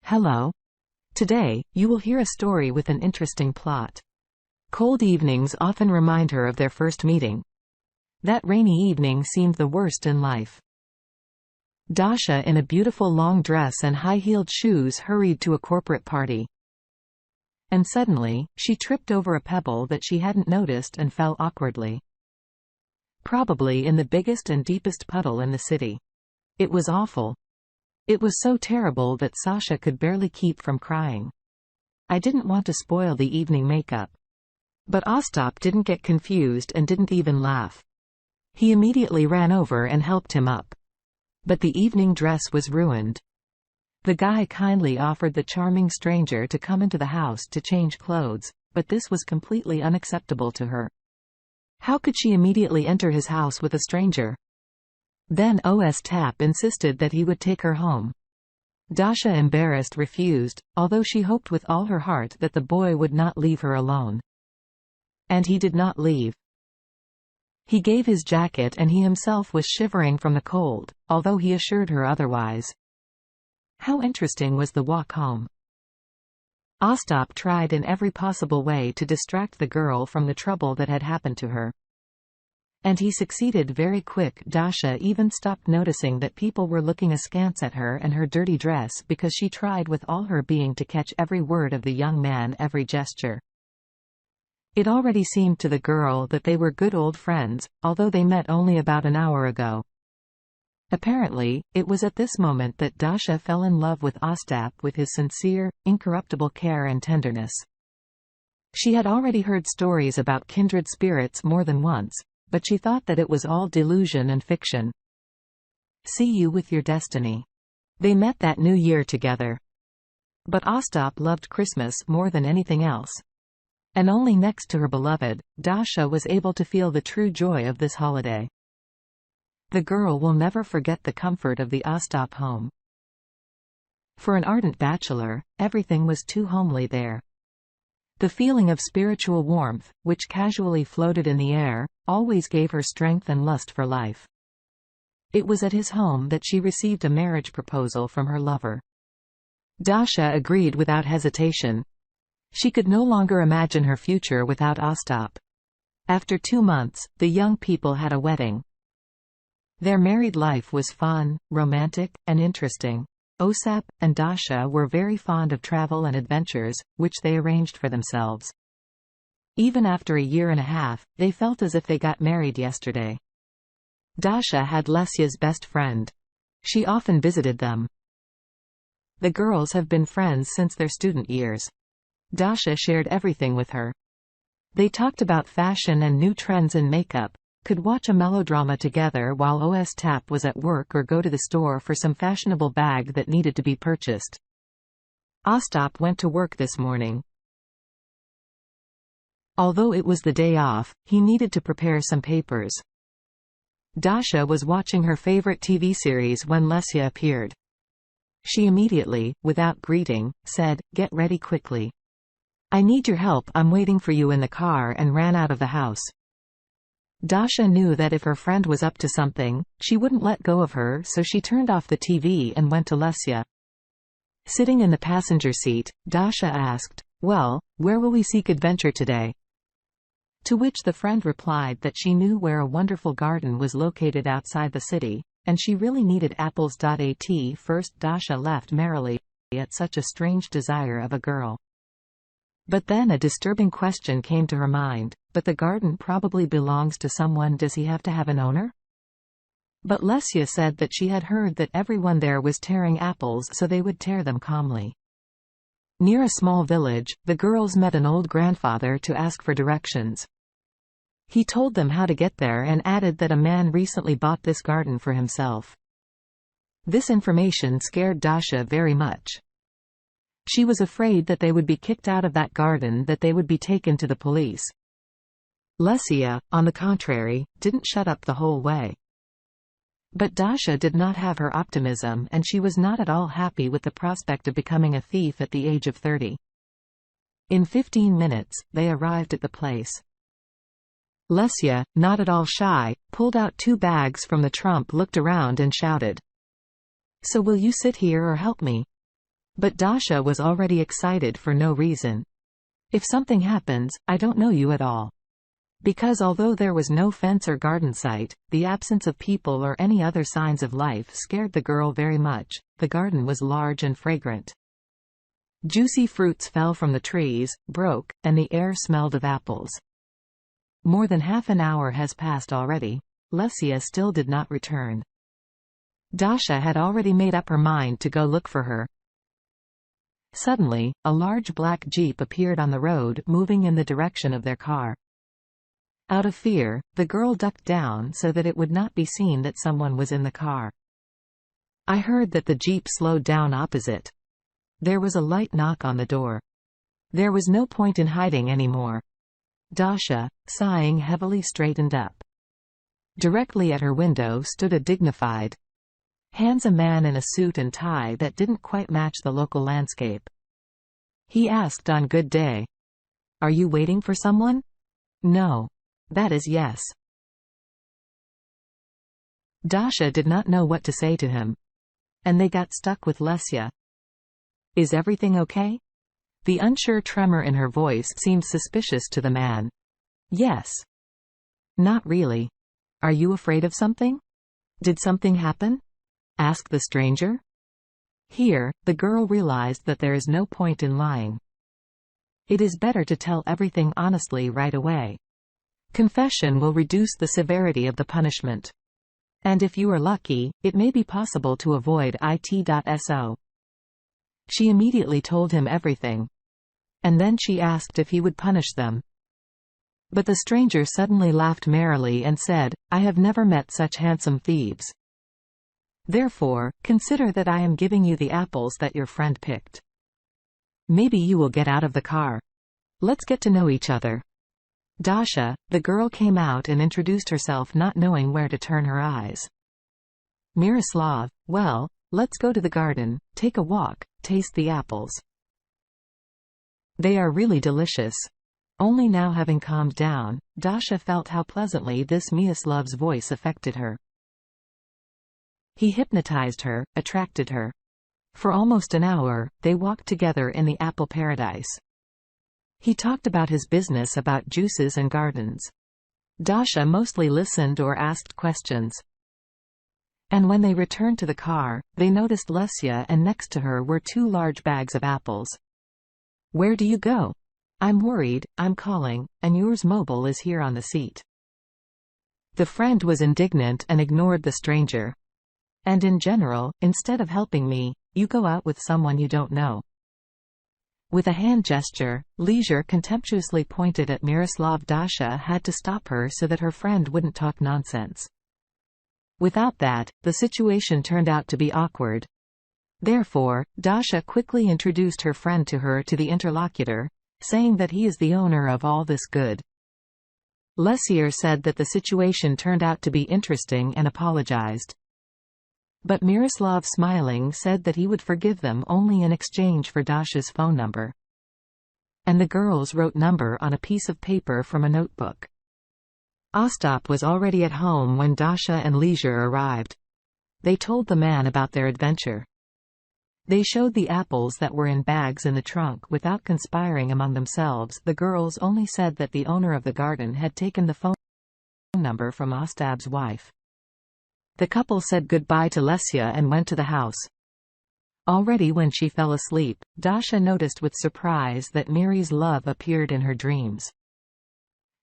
Hello. Today, you will hear a story with an interesting plot. Cold evenings often remind her of their first meeting. That rainy evening seemed the worst in life. Dasha, in a beautiful long dress and high-heeled shoes, hurried to a corporate party. And suddenly, she tripped over a pebble that she hadn't noticed and fell awkwardly. Probably in the biggest and deepest puddle in the city. It was awful. It was so terrible that Sasha could barely keep from crying. I didn't want to spoil the evening makeup. But Ostap didn't get confused and didn't even laugh. He immediately ran over and helped him up. But the evening dress was ruined. The guy kindly offered the charming stranger to come into the house to change clothes, but this was completely unacceptable to her. How could she immediately enter his house with a stranger? Then Ostap insisted that he would take her home. Dasha, embarrassed, refused, although she hoped with all her heart that the boy would not leave her alone. And he did not leave. He gave his jacket and he himself was shivering from the cold, although he assured her otherwise. How interesting was the walk home. Ostap tried in every possible way to distract the girl from the trouble that had happened to her. And he succeeded very quick. Dasha even stopped noticing that people were looking askance at her and her dirty dress because she tried with all her being to catch every word of the young man, every gesture. It already seemed to the girl that they were good old friends, although they met only about an hour ago. Apparently, it was at this moment that Dasha fell in love with Ostap, with his sincere, incorruptible care and tenderness. She had already heard stories about kindred spirits more than once, but she thought that it was all delusion and fiction. See you with your destiny. They met that New Year together. But Ostap loved Christmas more than anything else. And only next to her beloved, Dasha was able to feel the true joy of this holiday. The girl will never forget the comfort of the Ostap home. For an ardent bachelor, everything was too homely there. The feeling of spiritual warmth, which casually floated in the air, always gave her strength and lust for life. It was at his home that she received a marriage proposal from her lover. Dasha agreed without hesitation. She could no longer imagine her future without Ostap. After 2 months, the young people had a wedding. Their married life was fun, romantic, and interesting. Ostap and Dasha were very fond of travel and adventures, which they arranged for themselves. Even after a year and a half, they felt as if they got married yesterday. Dasha had Lesya's best friend. She often visited them. The girls have been friends since their student years. Dasha shared everything with her. They talked about fashion and new trends in makeup, could watch a melodrama together while Ostap was at work or go to the store for some fashionable bag that needed to be purchased. Ostap went to work this morning. Although it was the day off, he needed to prepare some papers. Dasha was watching her favorite TV series when Lesya appeared. She immediately, without greeting, said, "Get ready quickly. I need your help, I'm waiting for you in the car," and ran out of the house. Dasha knew that if her friend was up to something, she wouldn't let go of her, so she turned off the TV and went to Lesya. Sitting in the passenger seat, Dasha asked, "Well, where will we seek adventure today?" To which the friend replied that she knew where a wonderful garden was located outside the city, and she really needed apples. At first Dasha laughed merrily at such a strange desire of a girl. But then a disturbing question came to her mind. But the garden probably belongs to someone. Does he have to have an owner? But Lesya said that she had heard that everyone there was tearing apples, so they would tear them calmly. Near a small village, the girls met an old grandfather to ask for directions. He told them how to get there and added that a man recently bought this garden for himself. This information scared Dasha very much. She was afraid that they would be kicked out of that garden, that they would be taken to the police. Lesya, on the contrary, didn't shut up the whole way. But Dasha did not have her optimism, and she was not at all happy with the prospect of becoming a thief at the age of 30. In 15 minutes, they arrived at the place. Lesya, not at all shy, pulled out 2 bags from the trunk, looked around and shouted, "So will you sit here or help me?" But Dasha was already excited for no reason. If something happens, I don't know you at all. Because although there was no fence or garden site, the absence of people or any other signs of life scared the girl very much. The garden was large and fragrant. Juicy fruits fell from the trees, broke, and the air smelled of apples. More than half an hour has passed already. Lesya still did not return. Dasha had already made up her mind to go look for her. Suddenly, a large black jeep appeared on the road, moving in the direction of their car. Out of fear, the girl ducked down so that it would not be seen that someone was in the car. I heard that the jeep slowed down opposite. There was a light knock on the door. There was no point in hiding anymore. Dasha, sighing heavily, straightened up. Directly at her window stood a dignified, handsome man in a suit and tie that didn't quite match the local landscape. He asked on good day, "Are you waiting for someone?" "No. That is yes." Dasha did not know what to say to him. And they got stuck with Lesya. "Is everything okay?" The unsure tremor in her voice seemed suspicious to the man. "Yes." "Not really. Are you afraid of something? Did something happen?" asked the stranger. Here, the girl realized that there is no point in lying. It is better to tell everything honestly right away. Confession will reduce the severity of the punishment. And if you are lucky, it may be possible to avoid it.so. She immediately told him everything. And then she asked if he would punish them. But the stranger suddenly laughed merrily and said, "I have never met such handsome thieves. Therefore, consider that I am giving you the apples that your friend picked. Maybe you will get out of the car. Let's get to know each other." Dasha, the girl, came out and introduced herself, not knowing where to turn her eyes. "Miroslav, well, let's go to the garden, take a walk, taste the apples. They are really delicious." Only now, having calmed down, Dasha felt how pleasantly this Miaslav's voice affected her. He hypnotized her, attracted her. For almost an hour, they walked together in the apple paradise. He talked about his business, about juices and gardens. Dasha mostly listened or asked questions. And when they returned to the car, they noticed Lesya, and next to her were 2 large bags of apples. "Where do you go?" "I'm worried, I'm calling, and yours mobile is here on the seat." The friend was indignant and ignored the stranger. "And in general, instead of helping me, you go out with someone you don't know." With a hand gesture, Leisure contemptuously pointed at Miroslav. Dasha had to stop her so that her friend wouldn't talk nonsense. Without that, the situation turned out to be awkward. Therefore, Dasha quickly introduced her friend to the interlocutor, saying that he is the owner of all this good. Lesya said that the situation turned out to be interesting and apologized. But Miroslav, smiling, said that he would forgive them only in exchange for Dasha's phone number. And the girls wrote number on a piece of paper from a notebook. Ostap was already at home when Dasha and Leisure arrived. They told the man about their adventure. They showed the apples that were in bags in the trunk without conspiring among themselves. The girls only said that the owner of the garden had taken the phone number from Ostap's wife. The couple said goodbye to Lesya and went to the house. Already when she fell asleep, Dasha noticed with surprise that Miri's love appeared in her dreams.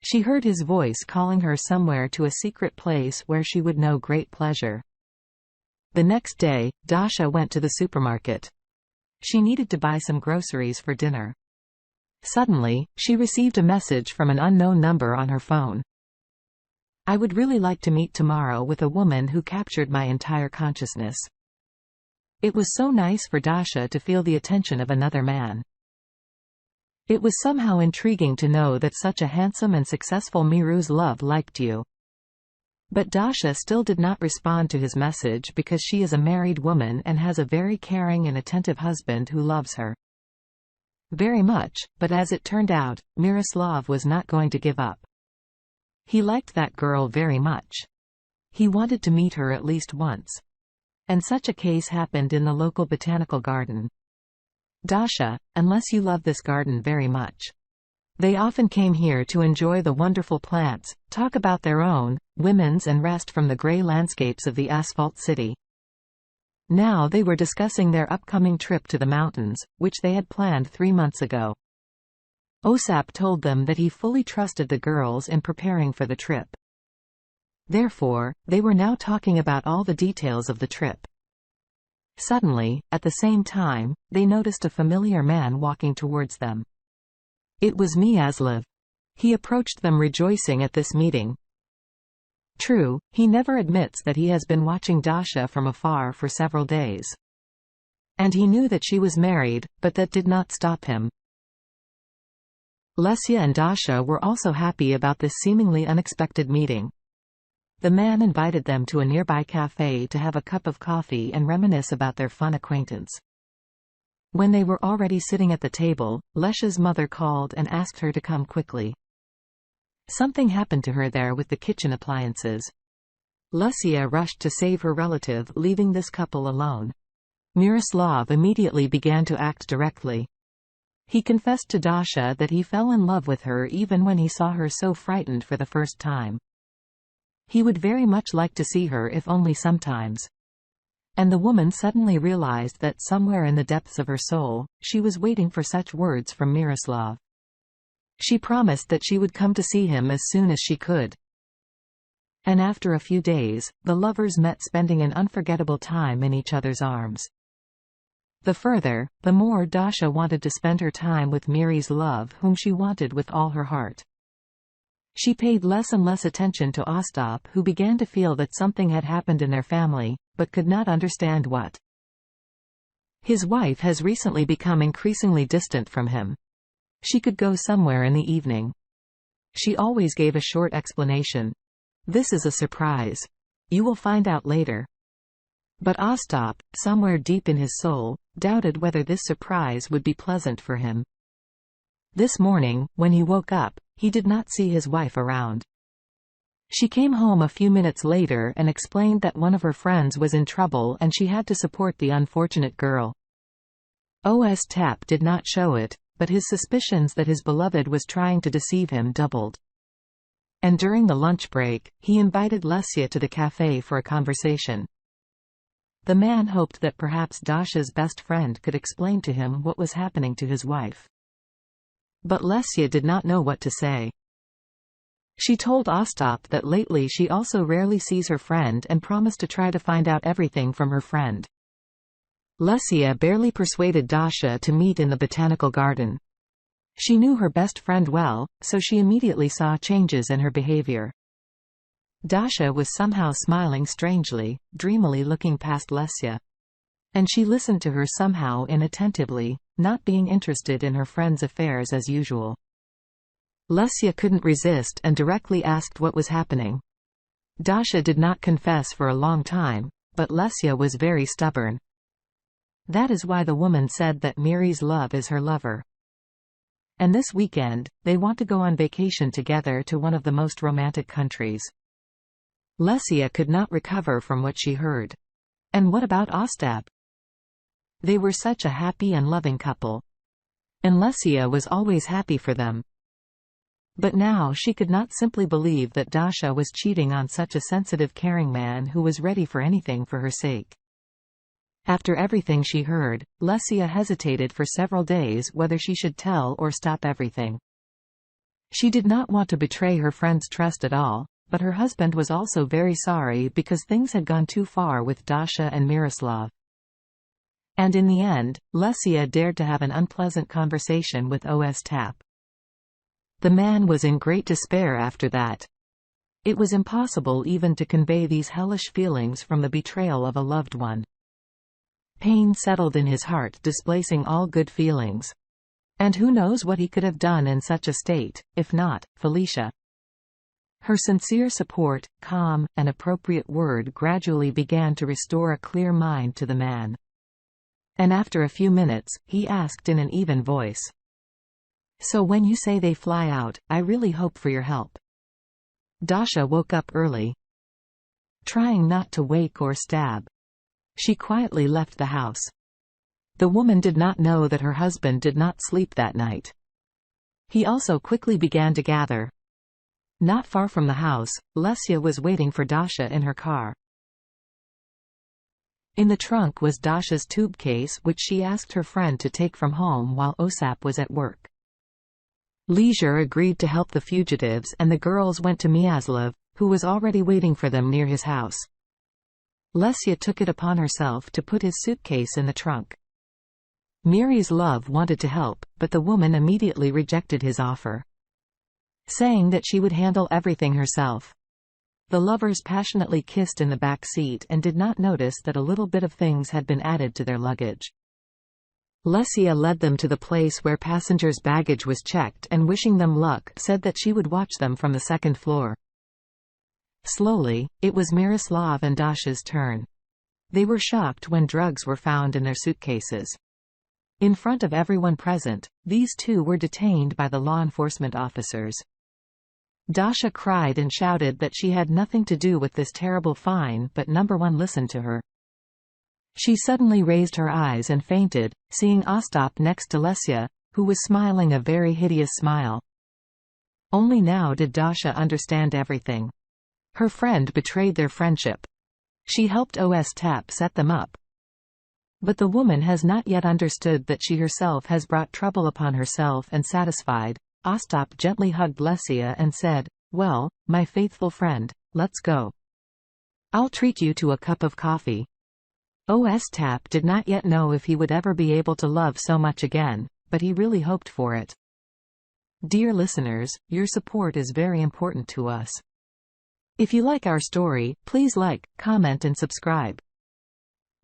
She heard his voice calling her somewhere to a secret place where she would know great pleasure. The next day, Dasha went to the supermarket. She needed to buy some groceries for dinner. Suddenly, she received a message from an unknown number on her phone. "I would really like to meet tomorrow with a woman who captured my entire consciousness." It was so nice for Dasha to feel the attention of another man. It was somehow intriguing to know that such a handsome and successful Miru's love liked you. But Dasha still did not respond to his message because she is a married woman and has a very caring and attentive husband who loves her very much. But as it turned out, Miroslav was not going to give up. He liked that girl very much. He wanted to meet her at least once. And such a case happened in the local botanical garden. Dasha, unless you love this garden very much. They often came here to enjoy the wonderful plants, talk about their own, women's and rest from the grey landscapes of the asphalt city. Now they were discussing their upcoming trip to the mountains, which they had planned 3 months ago. Osap told them that he fully trusted the girls in preparing for the trip. Therefore, they were now talking about all the details of the trip. Suddenly, at the same time, they noticed a familiar man walking towards them. It was Myaslev. He approached them rejoicing at this meeting. True, he never admits that he has been watching Dasha from afar for several days. And he knew that she was married, but that did not stop him. Lesya and Dasha were also happy about this seemingly unexpected meeting. The man invited them to a nearby cafe to have a cup of coffee and reminisce about their fun acquaintance. When they were already sitting at the table, Lesya's mother called and asked her to come quickly. Something happened to her there with the kitchen appliances. Lesya rushed to save her relative, leaving this couple alone. Miroslav immediately began to act directly. He confessed to Dasha that he fell in love with her even when he saw her so frightened for the first time. He would very much like to see her if only sometimes. And the woman suddenly realized that somewhere in the depths of her soul, she was waiting for such words from Miroslav. She promised that she would come to see him as soon as she could. And after a few days, the lovers met, spending an unforgettable time in each other's arms. The further, the more Dasha wanted to spend her time with Miroslav, whom she wanted with all her heart. She paid less and less attention to Ostap, who began to feel that something had happened in their family, but could not understand what. His wife has recently become increasingly distant from him. She could go somewhere in the evening. She always gave a short explanation. This is a surprise. You will find out later. But Ostap, somewhere deep in his soul, doubted whether this surprise would be pleasant for him. This morning, when he woke up, he did not see his wife around. She came home a few minutes later and explained that one of her friends was in trouble and she had to support the unfortunate girl. Ostap did not show it, but his suspicions that his beloved was trying to deceive him doubled. And during the lunch break, he invited Lesya to the cafe for a conversation. The man hoped that perhaps Dasha's best friend could explain to him what was happening to his wife. But Lesya did not know what to say. She told Ostap that lately she also rarely sees her friend and promised to try to find out everything from her friend. Lesya barely persuaded Dasha to meet in the botanical garden. She knew her best friend well, so she immediately saw changes in her behavior. Dasha was somehow smiling strangely, dreamily looking past Lesya. And she listened to her somehow inattentively, not being interested in her friend's affairs as usual. Lesya couldn't resist and directly asked what was happening. Dasha did not confess for a long time, but Lesya was very stubborn. That is why the woman said that Miroslav is her lover. And this weekend, they want to go on vacation together to one of the most romantic countries. Lesya could not recover from what she heard. And what about Ostap? They were such a happy and loving couple. And Lesya was always happy for them. But now she could not simply believe that Dasha was cheating on such a sensitive, caring man who was ready for anything for her sake. After everything she heard, Lesya hesitated for several days whether she should tell or stop everything. She did not want to betray her friend's trust at all, but her husband was also very sorry because things had gone too far with Dasha and Miroslav. And in the end, Lesya dared to have an unpleasant conversation with Ostap. The man was in great despair after that. It was impossible even to convey these hellish feelings from the betrayal of a loved one. Pain settled in his heart, displacing all good feelings. And who knows what he could have done in such a state, if not Felicia. Her sincere support, calm, and appropriate word gradually began to restore a clear mind to the man. And after a few minutes, he asked in an even voice. So when you say they fly out, I really hope for your help. Dasha woke up early. Trying not to wake or stab. She quietly left the house. The woman did not know that her husband did not sleep that night. He also quickly began to gather. Not far from the house, Lesya was waiting for Dasha in her car. In the trunk was Dasha's tube case, which she asked her friend to take from home while Osap was at work. Leisure agreed to help the fugitives, and the girls went to Myaslov, who was already waiting for them near his house. Lesya took it upon herself to put his suitcase in the trunk. Miryslav wanted to help, but the woman immediately rejected his offer, saying that she would handle everything herself. The lovers passionately kissed in the back seat and did not notice that a little bit of things had been added to their luggage. Lesya led them to the place where passengers' baggage was checked and, wishing them luck, said that she would watch them from the second floor. Slowly, it was Miroslav and Dasha's turn. They were shocked when drugs were found in their suitcases. In front of everyone present, these two were detained by the law enforcement officers. Dasha cried and shouted that she had nothing to do with this terrible fine, but number one listened to her. She suddenly raised her eyes and fainted, seeing Ostap next to Lesya, who was smiling a very hideous smile. Only now did Dasha understand everything. Her friend betrayed their friendship. She helped Ostap set them up. But the woman has not yet understood that she herself has brought trouble upon herself, and satisfied, Ostap gently hugged Lesya and said, "Well, my faithful friend, let's go. I'll treat you to a cup of coffee." Ostap did not yet know if he would ever be able to love so much again, but he really hoped for it. Dear listeners, your support is very important to us. If you like our story, please like, comment and subscribe.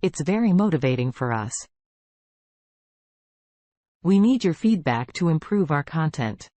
It's very motivating for us. We need your feedback to improve our content.